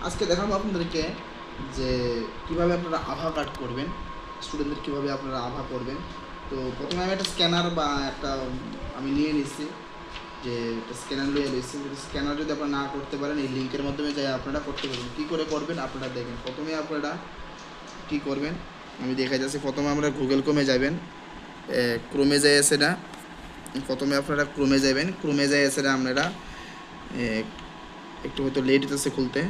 আজকে দেখাবো আপনাদেরকে যে কিভাবে আপনারা আভা কার্ড করবেন, স্টুডেন্টদের কিভাবে আপনারা আভা করবেন। তো প্রথমে আমি একটা স্ক্যানার বা একটা আমি নিয়ে নিচ্ছি, যে একটা স্ক্যানার নিয়ে নিচ্ছি। যদি স্ক্যানার যদি আপনারা না করতে পারেন, এই লিঙ্কের মাধ্যমে যাই আপনারা করতে পারবেন। কী করে করবেন আপনারা দেখেন। প্রথমে আপনারা কী করবেন আমি দেখা যাচ্ছি। প্রথমে আমরা গুগল ক্রোমে যাবেন, ক্রোমে যাই আছে না, প্রথমে আপনারা ক্রোমে যাবেন। ক্রোমে যাই আছে না আপনারা একটু হয়তো লেট হতেছে খুলতে,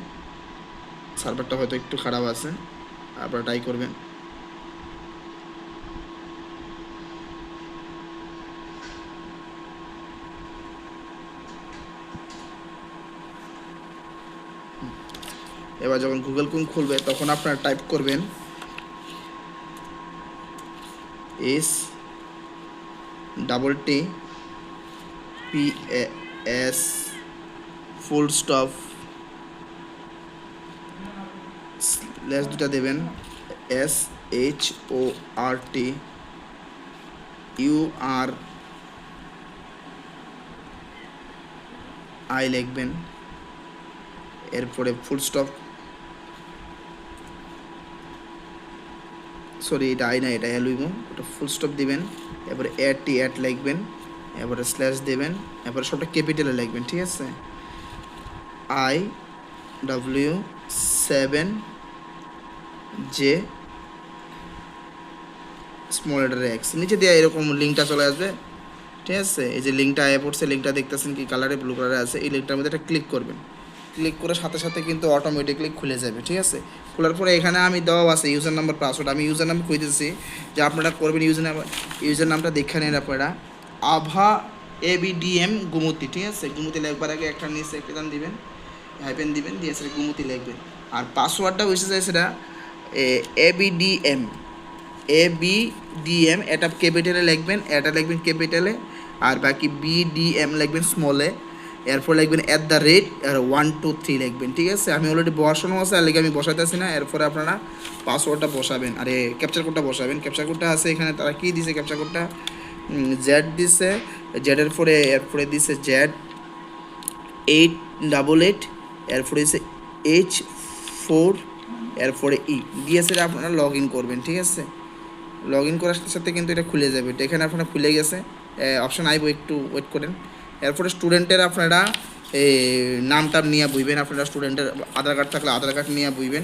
সার্ভারটা হয়তো একটু খারাপ আছে, আপনারা ট্রাই করবেন। এবার যখন গুগল ক্রোম খুলবে তখন আপনারা টাইপ করবেন STTPS ফুল স্টপ স্ল্যাশ দুটা দেবেন, SHORTURI লিখবেন, এরপরে ফুল স্টপ, সরি এটা আই না, এটা লইব, ওটা ফুল স্টপ দিবেন, এরপরে অ্যাড লিখবেন, এরপরে স্ল্যাশ দেবেন, এরপরে সবটা ক্যাপিটালে লিখবেন, ঠিক আছে। IW7J স্মল লেটার এক্স, নিচে দিয়ে এরকম লিঙ্কটা চলে আসবে, ঠিক আছে। এই যে লিঙ্কটা আয় পড়ছে, লিঙ্কটা দেখতেছেন কি কালারে, ব্লু কালারে আছে, এই লিঙ্কটার মধ্যে একটা ক্লিক করবেন। ক্লিক করে সাথে সাথে কিন্তু অটোমেটিকলি খুলে যাবে, ঠিক আছে। খোলার পরে এখানে আমি দেওয়া আছে ইউজার নাম্বার পাসওয়ার্ড, আমি ইউজার নাম্বার কইতেছি যে আপনারা করবেন। ইউজার নামটা দেখে নেন আপনারা, আভা ABDM গুমতি, ঠিক আছে। গুমতি লেখবার আগে একটা নিচে একটা দান দিবেন, হাইপেন দিবেন, দিয়ে সেটা গুমতি লিখবেন। আর পাসওয়ার্ডটা হয়েছে যায় সেটা ABDM, এটা ক্যাপিটালে লিখবেন, এটা লিখবেন ক্যাপিটালে, আর বাকি BDM লিখবেন স্মলে, এরপর লিখবেন @ আর 1 2 3 লিখবেন, ঠিক আছে। আমি অলরেডি বসানো আছে, আর লিখে আমি বসাইতেছি না। এরপরে আপনারা পাসওয়ার্ডটা বসাবেন, আর ক্যাপচার কোডটা বসাবেন। ক্যাপচার কোডটা আছে এখানে, তারা কী দিছে ক্যাপচার কোডটা, জেড দিছে, জেডের পরে এরপরে দিছে Z888, এরপরে দিছে H4, এরপরে দিয়েছে, আপনারা লগ ইন করবেন, ঠিক আছে। লগ ইন করার সাথে সাথে কিন্তু এটা খুলে যাবে, এটা এখানে আপনারা খুলে গেছে, অপশান আইব, একটু ওয়েট করেন। এরপরে স্টুডেন্টের আপনারা নামটা নিয়ে বুঝবেন, আপনারা স্টুডেন্টের আধার কার্ড থাকলে আধার কার্ড নিয়ে বুঝবেন,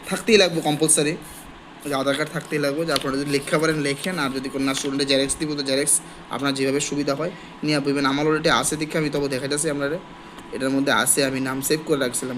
থাকতেই লাগবে কম্পালসারি, যে আধার কার্ড থাকতেই লাগবে, যে আপনারা যদি লেখা পারেন লেখেন, আর যদি কোনো না স্টুডেন্টের জেরেক্স দিব তো জেরেক্স আপনার যেভাবে সুবিধা হয় নিয়ে বুঝবেন। আমার অলরেডি আসে দেখে আমি তবে দেখা যাচ্ছে আপনারা এটার মধ্যে আসে, আমি নাম সেভ করে রাখছিলাম।